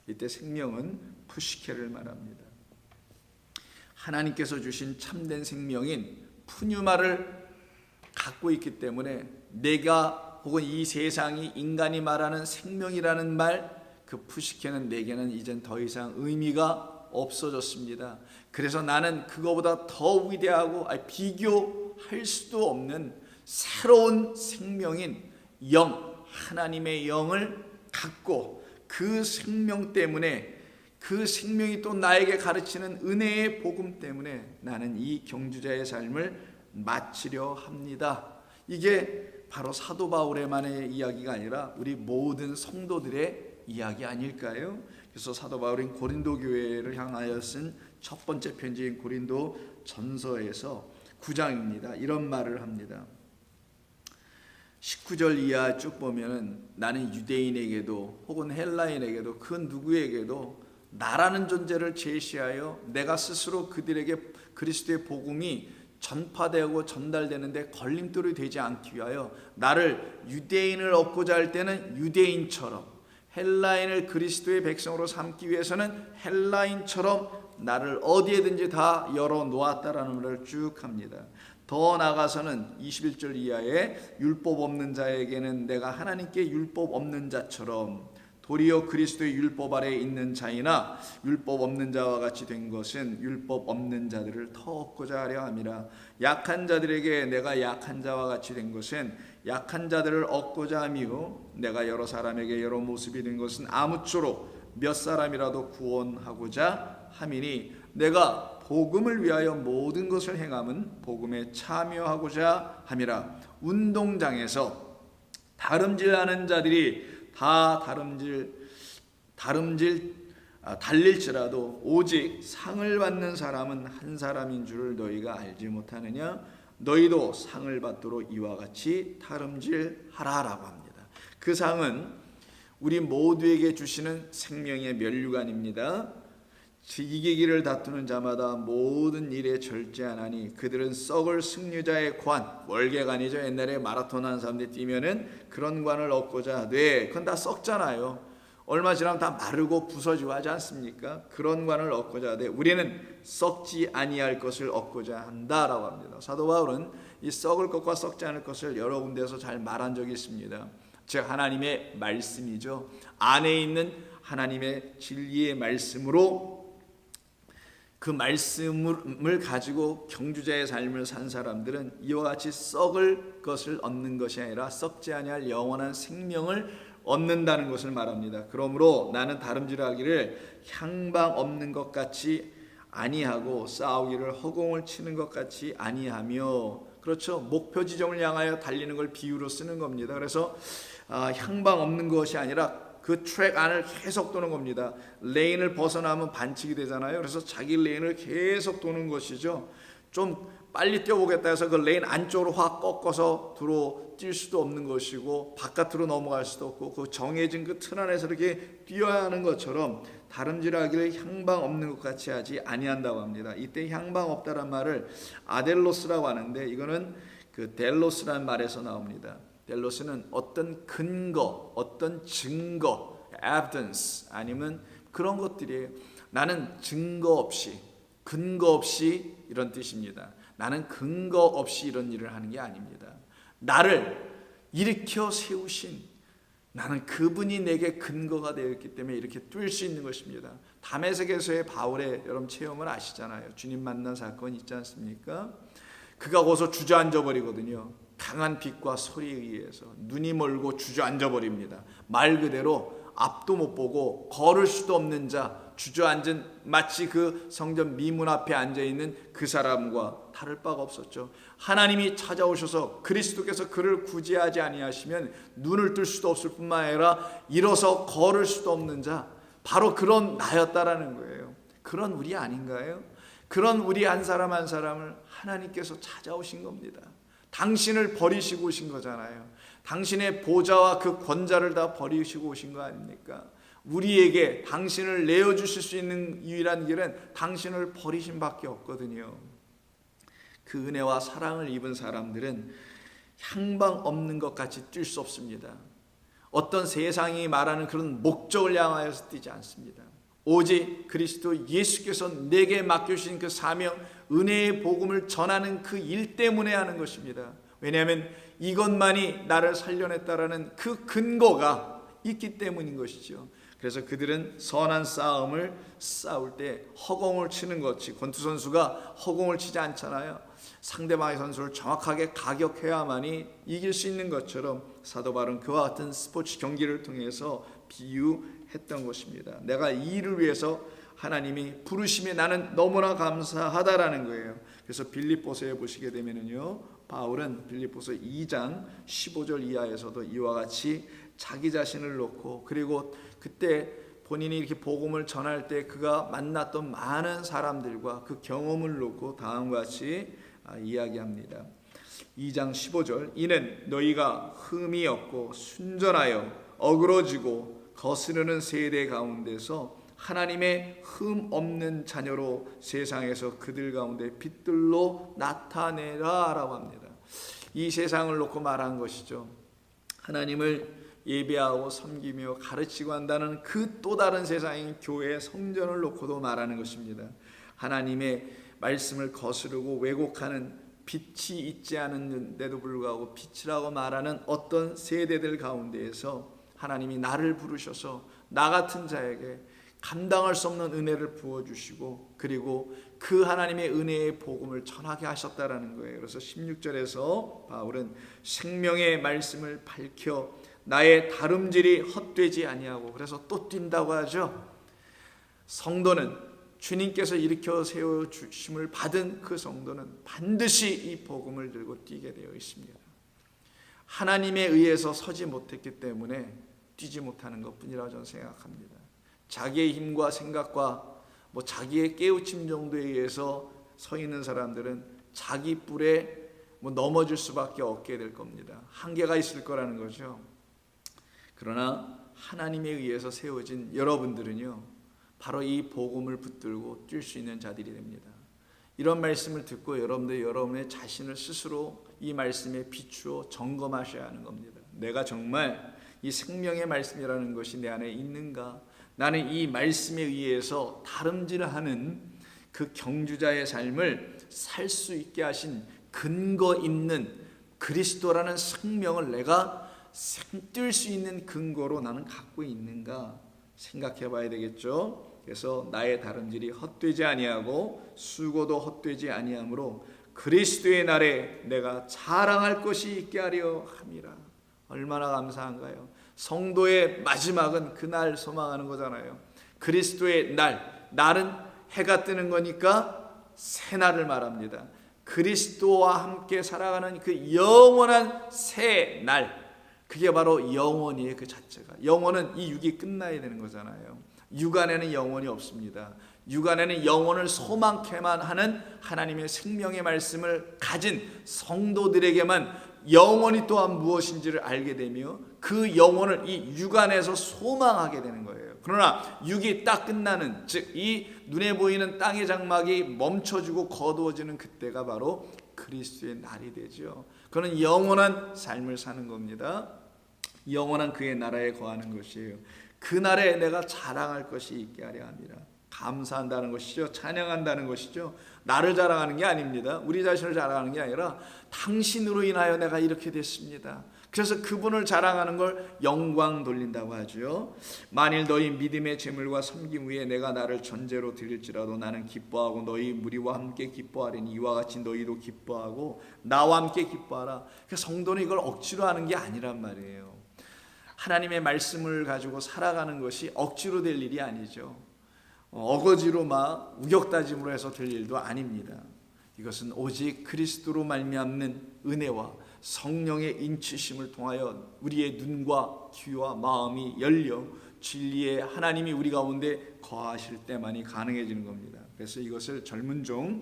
이때 생명은 푸시케를 말합니다. 하나님께서 주신 참된 생명인 푸뉴마를 갖고 있기 때문에 내가 혹은 이 세상이 인간이 말하는 생명이라는 말, 그 푸시케는 내게는 이젠 더 이상 의미가 없어졌습니다. 그래서 나는 그거보다 더 위대하고 비교할 수도 없는 새로운 생명인 영, 하나님의 영을 갖고 그 생명 때문에, 그 생명이 또 나에게 가르치는 은혜의 복음 때문에 나는 이 경주자의 삶을 마치려 합니다. 이게 바로 사도 바울의만의 이야기가 아니라 우리 모든 성도들의 이야기 아닐까요? 그래서 사도 바울인 고린도 교회를 향하여 쓴 첫 번째 편지인 고린도 전서에서 9장입니다. 이런 말을 합니다. 19절 이하 쭉 보면은 나는 유대인에게도 혹은 헬라인에게도 그 누구에게도 나라는 존재를 제시하여 내가 스스로 그들에게 그리스도의 복음이 전파되고 전달되는데 걸림돌이 되지 않기 위하여 나를 유대인을 얻고자 할 때는 유대인처럼, 헬라인을 그리스도의 백성으로 삼기 위해서는 헬라인처럼 나를 어디에든지 다 열어놓았다라는 말을 쭉 합니다. 더 나아가서는 21절 이하에 율법 없는 자에게는 내가 하나님께 율법 없는 자처럼, 도리어 그리스도의 율법 아래에 있는 자이나 율법 없는 자와 같이 된 것은 율법 없는 자들을 더 얻고자 하려 함이라. 약한 자들에게 내가 약한 자와 같이 된 것은 약한 자들을 얻고자 함이요 내가 여러 사람에게 여러 모습이 된 것은 아무쪼록 몇 사람이라도 구원하고자 함이니 내가 복음을 위하여 모든 것을 행함은 복음에 참여하고자 함이라. 운동장에서 다름질하는 자들이 다 달릴지라도 오직 상을 받는 사람은 한 사람인 줄을 너희가 알지 못하느냐. 너희도 상을 받도록 이와 같이 다름질하라라고 합니다. 그 상은 우리 모두에게 주시는 생명의 면류관입니다. 이기기를 다투는 자마다 모든 일에 절제하나니 그들은 썩을 승류자의 관, 월계관이죠. 옛날에 마라톤 하는 사람들이 뛰면은 그런 관을 얻고자 하되 그건 다 썩잖아요. 얼마 지나면 다 마르고 부서지고 하지 않습니까? 그런 관을 얻고자 하되 우리는 썩지 아니할 것을 얻고자 한다라고 합니다. 사도 바울은 이 썩을 것과 썩지 않을 것을 여러 군데에서 잘 말한 적이 있습니다. 즉 하나님의 말씀이죠. 안에 있는 하나님의 진리의 말씀으로 그 말씀을 가지고 경주자의 삶을 산 사람들은 이와 같이 썩을 것을 얻는 것이 아니라 썩지 아니할 영원한 생명을 얻는다는 것을 말합니다. 그러므로 나는 다름질하기를 향방 없는 것 같이 아니하고 싸우기를 허공을 치는 것 같이 아니하며, 그렇죠. 목표 지점을 향하여 달리는 걸 비유로 쓰는 겁니다. 그래서 향방 없는 것이 아니라 그 트랙 안을 계속 도는 겁니다. 레인을 벗어나면 반칙이 되잖아요. 그래서 자기 레인을 계속 도는 것이죠. 좀 빨리 뛰어보겠다 해서 그 레인 안쪽으로 확 꺾어서 뛸 수도 없는 것이고 바깥으로 넘어갈 수도 없고 그 정해진 그 틀 안에서 이렇게 뛰어야 하는 것처럼 다름질하기를 향방 없는 것 같이 하지 아니한다고 합니다. 이때 향방 없다란 말을 아델로스라고 하는데 이거는 그 델로스라는 말에서 나옵니다. 델로스는 어떤 근거, 어떤 증거, evidence 아니면 그런 것들이에요. 나는 증거 없이, 근거 없이 이런 뜻입니다. 나는 근거 없이 이런 일을 하는 게 아닙니다. 나를 일으켜 세우신 나는 그분이 내게 근거가 되어 있기 때문에 이렇게 뛸 수 있는 것입니다. 다메섹에서의 바울의 여러분 체험을 아시잖아요. 주님 만난 사건 있지 않습니까? 그가 거기서 주저앉아 버리거든요. 강한 빛과 소리에 의해서 눈이 멀고 주저앉아 버립니다. 말 그대로 앞도 못 보고 걸을 수도 없는 자, 주저앉은 마치 그 성전 미문 앞에 앉아있는 그 사람과 다를 바가 없었죠. 하나님이 찾아오셔서 그리스도께서 그를 구제하지 아니하시면 눈을 뜰 수도 없을 뿐만 아니라 일어서 걸을 수도 없는 자, 바로 그런 나였다라는 거예요. 그런 우리 아닌가요? 그런 우리 한 사람 한 사람을 하나님께서 찾아오신 겁니다. 당신을 버리시고 오신 거잖아요. 당신의 보좌와 그 권자를 다 버리시고 오신 거 아닙니까? 우리에게 당신을 내어주실 수 있는 유일한 길은 당신을 버리신 밖에 없거든요. 그 은혜와 사랑을 입은 사람들은 향방 없는 것 같이 뛸 수 없습니다. 어떤 세상이 말하는 그런 목적을 향하여서 뛰지 않습니다. 오직 그리스도 예수께서 내게 맡겨주신 그 사명, 은혜의 복음을 전하는 그 일 때문에 하는 것입니다. 왜냐하면 이것만이 나를 살려냈다라는 그 근거가 있기 때문인 것이죠. 그래서 그들은 선한 싸움을 싸울 때 허공을 치는 것이, 권투 선수가 허공을 치지 않잖아요. 상대방의 선수를 정확하게 가격해야만이 이길 수 있는 것처럼 사도 바울은 그와 같은 스포츠 경기를 통해서 비유했던 것입니다. 내가 이 일을 위해서 하나님이 부르심에 나는 너무나 감사하다라는 거예요. 그래서 빌립보서에 보시게 되면은요, 바울은 빌립보서 2장 15절 이하에서도 이와 같이 자기 자신을 놓고, 그리고 그때 본인이 이렇게 복음을 전할 때 그가 만났던 많은 사람들과 그 경험을 놓고 다음과 같이 이야기합니다. 2장 15절, 이는 너희가 흠이 없고 순전하여 어그러지고 거스르는 세대 가운데서 하나님의 흠 없는 자녀로 세상에서 그들 가운데 빛들로 나타내라 라고 합니다. 이 세상을 놓고 말한 것이죠. 하나님을 예배하고 섬기며 가르치고 한다는 그 또 다른 세상인 교회 성전을 놓고도 말하는 것입니다. 하나님의 말씀을 거스르고 왜곡하는 빛이 있지 않은데도 불구하고 빛이라고 말하는 어떤 세대들 가운데에서 하나님이 나를 부르셔서 나 같은 자에게 감당할 수 없는 은혜를 부어주시고 그리고 그 하나님의 은혜의 복음을 전하게 하셨다라는 거예요. 그래서 16절에서 바울은 생명의 말씀을 밝혀 나의 다름질이 헛되지 아니하고, 그래서 또 뛴다고 하죠. 성도는 주님께서 일으켜 세워주심을 받은 그 성도는 반드시 이 복음을 들고 뛰게 되어 있습니다. 하나님에 의해서 서지 못했기 때문에 뛰지 못하는 것뿐이라고 저는 생각합니다. 자기의 힘과 생각과 자기의 깨우침 정도에 의해서 서 있는 사람들은 자기 뿔에 넘어질 수밖에 없게 될 겁니다. 한계가 있을 거라는 거죠. 그러나 하나님에 의해서 세워진 여러분들은요, 바로 이 복음을 붙들고 뛸 수 있는 자들이 됩니다. 이런 말씀을 듣고 여러분들 여러분의 자신을 스스로 이 말씀에 비추어 점검하셔야 하는 겁니다. 내가 정말 이 생명의 말씀이라는 것이 내 안에 있는가? 나는 이 말씀에 의해서 다름질하는 그 경주자의 삶을 살 수 있게 하신 근거 있는 그리스도라는 생명을 내가 뛸 수 있는 근거로 나는 갖고 있는가 생각해 봐야 되겠죠. 그래서 나의 다름질이 헛되지 아니하고 수고도 헛되지 아니하므로 그리스도의 날에 내가 자랑할 것이 있게 하려 함이라. 얼마나 감사한가요? 성도의 마지막은 그날 소망하는 거잖아요. 그리스도의 날은 해가 뜨는 거니까 새날을 말합니다. 그리스도와 함께 살아가는 그 영원한 새 날, 그게 바로 영원이에요. 그 자체가. 영원은 이 육이 끝나야 되는 거잖아요. 육 안에는 영원이 없습니다. 육 안에는 영원을 소망케만 하는 하나님의 생명의 말씀을 가진 성도들에게만 영원이 또한 무엇인지를 알게 되며 그 영혼을 이 육 안에서 소망하게 되는 거예요. 그러나 육이 딱 끝나는, 즉 이 눈에 보이는 땅의 장막이 멈춰지고 거두어지는 그때가 바로 그리스도의 날이 되죠. 그는 영원한 삶을 사는 겁니다. 영원한 그의 나라에 거하는 것이에요. 그 날에 내가 자랑할 것이 있게 하려 합니다. 감사한다는 것이죠. 찬양한다는 것이죠. 나를 자랑하는 게 아닙니다. 우리 자신을 자랑하는 게 아니라 당신으로 인하여 내가 이렇게 됐습니다. 그래서 그분을 자랑하는 걸 영광 돌린다고 하죠. 만일 너희 믿음의 제물과 섬김 위에 내가 나를 전제로 드릴지라도 나는 기뻐하고 너희 무리와 함께 기뻐하리니 이와 같이 너희도 기뻐하고 나와 함께 기뻐하라. 성도는 이걸 억지로 하는 게 아니란 말이에요. 하나님의 말씀을 가지고 살아가는 것이 억지로 될 일이 아니죠. 어거지로 막 우격다짐으로 해서 될 일도 아닙니다. 이것은 오직 그리스도로 말미암는 은혜와 성령의 인치심을 통하여 우리의 눈과 귀와 마음이 열려 진리의 하나님이 우리 가운데 거하실 때만이 가능해지는 겁니다. 그래서 이것을 젊은 종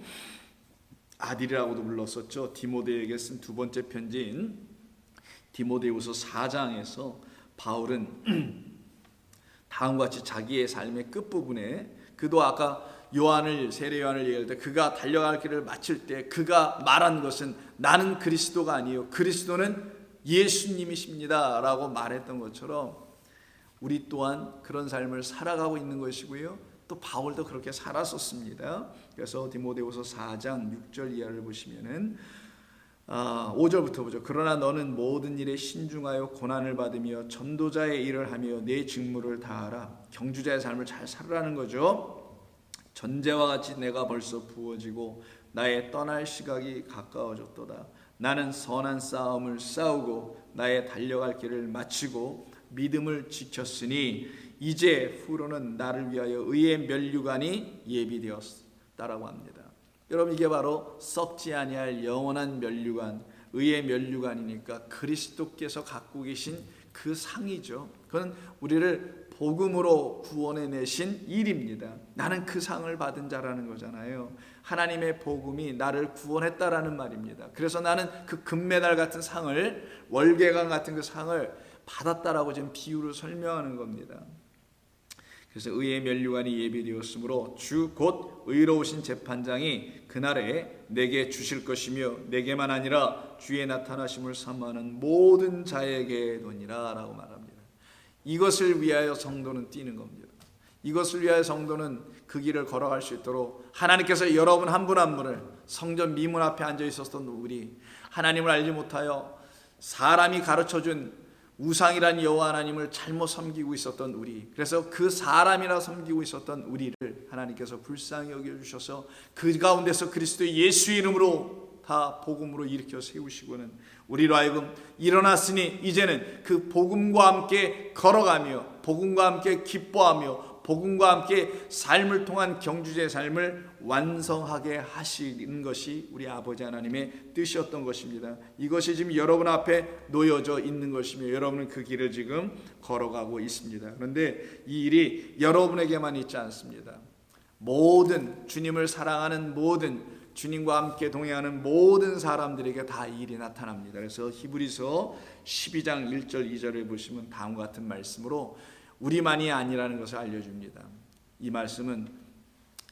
아들이라고도 불렀었죠. 디모데에게 쓴 두 번째 편지인 디모데후서 4장에서 바울은 다음과 같이 자기의 삶의 끝부분에, 그도 아까 세례 요한을 얘기할 때 그가 달려갈 길을 마칠 때 그가 말한 것은 나는 그리스도가 아니요 그리스도는 예수님이십니다 라고 말했던 것처럼 우리 또한 그런 삶을 살아가고 있는 것이고요. 또 바울도 그렇게 살았었습니다. 그래서 디모데후서 4장 6절 이하를 보시면은 5절부터 보죠. 그러나 너는 모든 일에 신중하여 고난을 받으며 전도자의 일을 하며 내 직무를 다하라. 경주자의 삶을 잘 살아라는 거죠. 전제와 같이 내가 벌써 부어지고 나의 떠날 시각이 가까워졌도다. 나는 선한 싸움을 싸우고 나의 달려갈 길을 마치고 믿음을 지켰으니 이제 후로는 나를 위하여 의의 면류관이 예비되었다라고 합니다. 여러분, 이게 바로 썩지 아니할 영원한 면류관, 의의 면류관이니까 그리스도께서 갖고 계신 그 상이죠. 그건 우리를 복음으로 구원해내신 일입니다. 나는 그 상을 받은 자라는 거잖아요. 하나님의 복음이 나를 구원했다라는 말입니다. 그래서 나는 그 금메달 같은 상을, 월계관 같은 그 상을 받았다라고 지금 비유로 설명하는 겁니다. 그래서 의의 면류관이 예비되었으므로 주 곧 의로우신 재판장이 그날에 내게 주실 것이며 내게만 아니라 주의 나타나심을 사모하는 모든 자에게 도니라 라고 말합니다. 이것을 위하여 성도는 뛰는 겁니다. 이것을 위하여 성도는 그 길을 걸어갈 수 있도록 하나님께서 여러분 한 분 한 분을 성전 미문 앞에 앉아 있었던 우리, 하나님을 알지 못하여 사람이 가르쳐준 우상이란 여호와 하나님을 잘못 섬기고 있었던 우리, 그래서 그 사람이라 섬기고 있었던 우리를 하나님께서 불쌍히 여겨주셔서 그 가운데서 그리스도 예수 이름으로 다 복음으로 일으켜 세우시고는 우리로 하여금 일어났으니 이제는 그 복음과 함께 걸어가며 복음과 함께 기뻐하며 복음과 함께 삶을 통한 경주제의 삶을 완성하게 하시는 것이 우리 아버지 하나님의 뜻이었던 것입니다. 이것이 지금 여러분 앞에 놓여져 있는 것이며 여러분은 그 길을 지금 걸어가고 있습니다. 그런데 이 일이 여러분에게만 있지 않습니다. 모든 주님을 사랑하는 모든 주님과 함께 동행하는 모든 사람들에게 다 이 일이 나타납니다. 그래서 히브리서 12장 1절 2절을 보시면 다음과 같은 말씀으로 우리만이 아니라는 것을 알려줍니다. 이 말씀은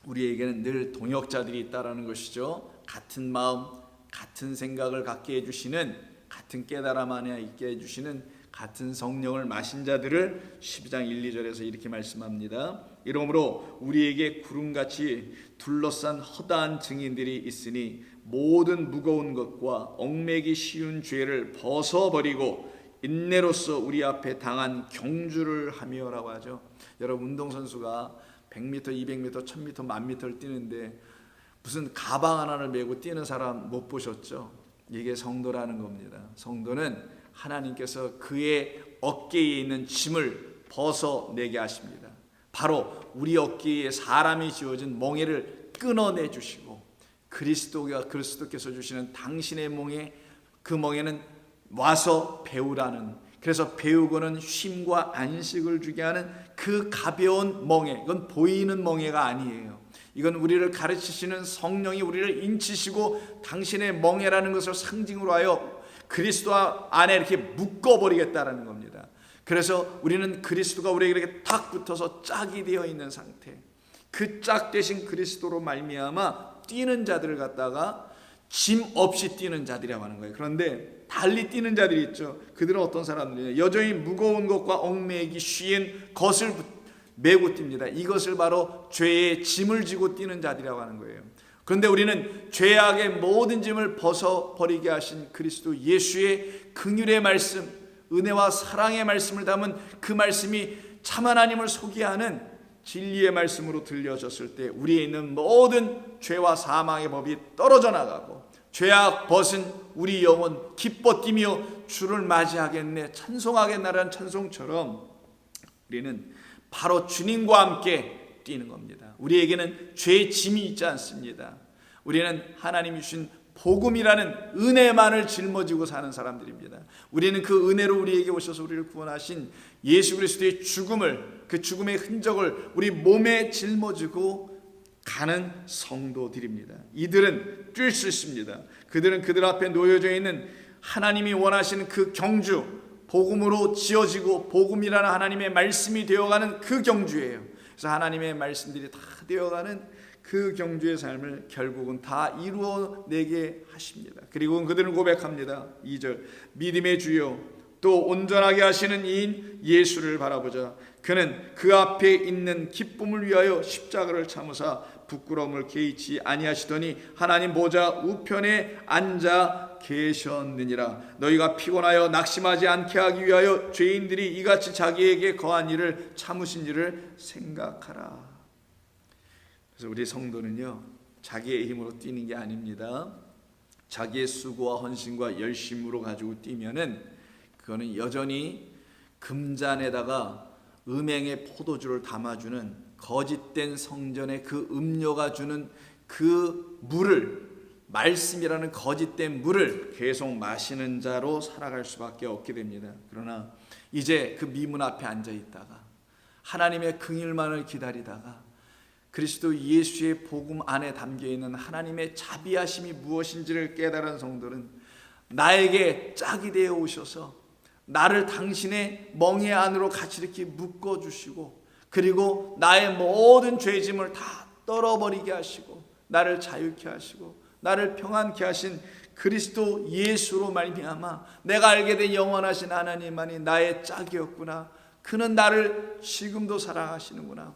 우리에게는 늘 동역자들이 있다라는 것이죠. 같은 마음, 같은 생각을 갖게 해주시는, 같은 깨달음 안에 있게 해주시는 같은 성령을 마신 자들을 12장 1, 2절에서 이렇게 말씀합니다. 이러므로 우리에게 구름같이 둘러싼 허다한 증인들이 있으니 모든 무거운 것과 얽매기 쉬운 죄를 벗어버리고 인내로서 우리 앞에 당한 경주를 하며라고 하죠. 여러분, 운동선수가 100m, 200m, 1000m, 1000m를 뛰는데 무슨 가방 하나를 메고 뛰는 사람 못 보셨죠? 이게 성도라는 겁니다. 성도는 하나님께서 그의 어깨에 있는 짐을 벗어내게 하십니다. 바로 우리 어깨에 사람이 지어진 멍에를 끊어내 주시고 그리스도께서 주시는 당신의 멍에, 그 멍에는 와서 배우라는, 그래서 배우고는 쉼과 안식을 주게 하는 그 가벼운 멍에, 이건 보이는 멍에가 아니에요. 이건 우리를 가르치시는 성령이 우리를 인치시고 당신의 멍에라는 것을 상징으로 하여 그리스도 안에 이렇게 묶어버리겠다라는 겁니다. 그래서 우리는 그리스도가 우리에게 이렇게 탁 붙어서 짝이 되어 있는 상태, 그 짝 대신 그리스도로 말미암아 뛰는 자들을 갖다가 짐 없이 뛰는 자들이라고 하는 거예요. 그런데 달리 뛰는 자들이 있죠. 그들은 어떤 사람들이냐, 여전히 무거운 것과 얽매이기 쉬운 것을 메고 뜁니다. 이것을 바로 죄의 짐을 지고 뛰는 자들이라고 하는 거예요. 그런데 우리는 죄악의 모든 짐을 벗어버리게 하신 그리스도 예수의 긍휼의 말씀, 은혜와 사랑의 말씀을 담은 그 말씀이 참 하나님을 소개하는 진리의 말씀으로 들려졌을 때 우리에 있는 모든 죄와 사망의 법이 떨어져 나가고 죄악 벗은 우리 영혼 기뻐 뛰며 주를 맞이하겠네, 찬송하겠나라는 찬송처럼 우리는 바로 주님과 함께 뛰는 겁니다. 우리에게는 죄의 짐이 있지 않습니다. 우리는 하나님이 주신 복음이라는 은혜만을 짊어지고 사는 사람들입니다. 우리는 그 은혜로 우리에게 오셔서 우리를 구원하신 예수 그리스도의 죽음을, 그 죽음의 흔적을 우리 몸에 짊어지고 가는 성도들입니다. 이들은 뛸 수 있습니다. 그들은 그들 앞에 놓여져 있는 하나님이 원하시는 그 경주, 복음으로 지어지고 복음이라는 하나님의 말씀이 되어가는 그 경주예요. 그래서 하나님의 말씀들이 다 되어가는 그 경주의 삶을 결국은 다 이루어내게 하십니다. 그리고 그들은 고백합니다. 2절, 믿음의 주여 또 온전하게 하시는 이인 예수를 바라보자. 그는 그 앞에 있는 기쁨을 위하여 십자가를 참으사 부끄러움을 개의치 아니하시더니 하나님 보좌 우편에 앉아 계셨느니라. 너희가 피곤하여 낙심하지 않게 하기 위하여 죄인들이 이같이 자기에게 거한 일을 참으신 일을 생각하라. 그래서 우리 성도는요, 자기의 힘으로 뛰는 게 아닙니다. 자기의 수고와 헌신과 열심으로 가지고 뛰면은 그거는 여전히 금잔에다가 음행의 포도주를 담아주는 거짓된 성전의 그 음료가 주는 그 물을, 말씀이라는 거짓된 물을 계속 마시는 자로 살아갈 수밖에 없게 됩니다. 그러나 이제 그 미문 앞에 앉아 있다가 하나님의 긍휼만을 기다리다가 그리스도 예수의 복음 안에 담겨있는 하나님의 자비하심이 무엇인지를 깨달은 성도는 나에게 짝이 되어 오셔서 나를 당신의 멍에 안으로 같이 이렇게 묶어주시고 그리고 나의 모든 죄짐을 다 떨어버리게 하시고 나를 자유케 하시고 나를 평안케 하신 그리스도 예수로 말미암아 내가 알게 된 영원하신 하나님만이 나의 짝이었구나. 그는 나를 지금도 사랑하시는구나.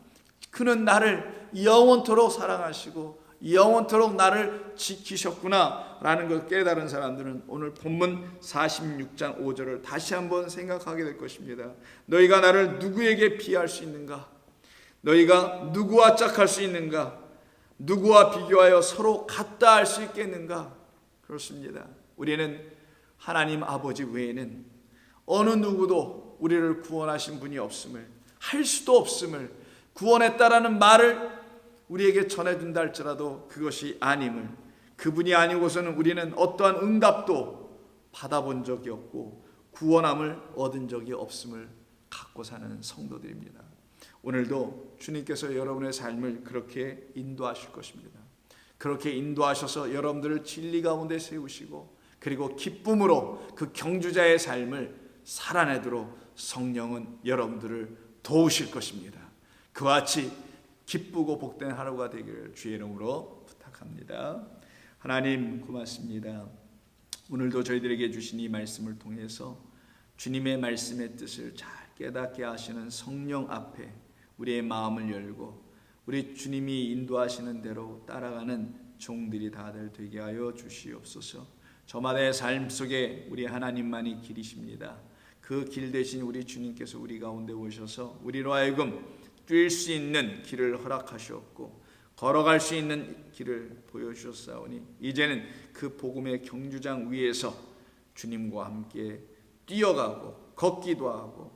그는 나를 영원토록 사랑하시고 영원토록 나를 지키셨구나 라는 걸 깨달은 사람들은 오늘 본문 46장 5절을 다시 한번 생각하게 될 것입니다. 너희가 나를 누구에게 비할 수 있는가? 너희가 누구와 짝할 수 있는가? 누구와 비교하여 서로 같다 할 수 있겠는가? 그렇습니다. 우리는 하나님 아버지 외에는 어느 누구도 우리를 구원하신 분이 없음을, 할 수도 없음을, 구원했다라는 말을 우리에게 전해준다 할지라도 그것이 아님을, 그분이 아니고서는 우리는 어떠한 응답도 받아본 적이 없고 구원함을 얻은 적이 없음을 갖고 사는 성도들입니다. 오늘도 주님께서 여러분의 삶을 그렇게 인도하실 것입니다. 그렇게 인도하셔서 여러분들을 진리 가운데 세우시고 그리고 기쁨으로 그 경주자의 삶을 살아내도록 성령은 여러분들을 도우실 것입니다. 그와 같이 기쁘고 복된 하루가 되기를 주의 이름으로 부탁합니다. 하나님 고맙습니다. 오늘도 저희들에게 주신 이 말씀을 통해서 주님의 말씀의 뜻을 잘 깨닫게 하시는 성령 앞에 우리의 마음을 열고 우리 주님이 인도하시는 대로 따라가는 종들이 다들 되게 하여 주시옵소서. 저마다의 삶 속에 우리 하나님만이 길이십니다. 그 길 대신 우리 주님께서 우리 가운데 오셔서 우리로 하여금 뛸 수 있는 길을 허락하셨고 걸어갈 수 있는 길을 보여주셨사오니 이제는 그 복음의 경주장 위에서 주님과 함께 뛰어가고 걷기도 하고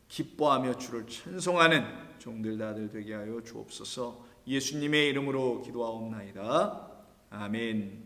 기뻐하며 주를 찬송하는 종들 다들 되게 하여 주옵소서. 예수님의 이름으로 기도하옵나이다. 아멘.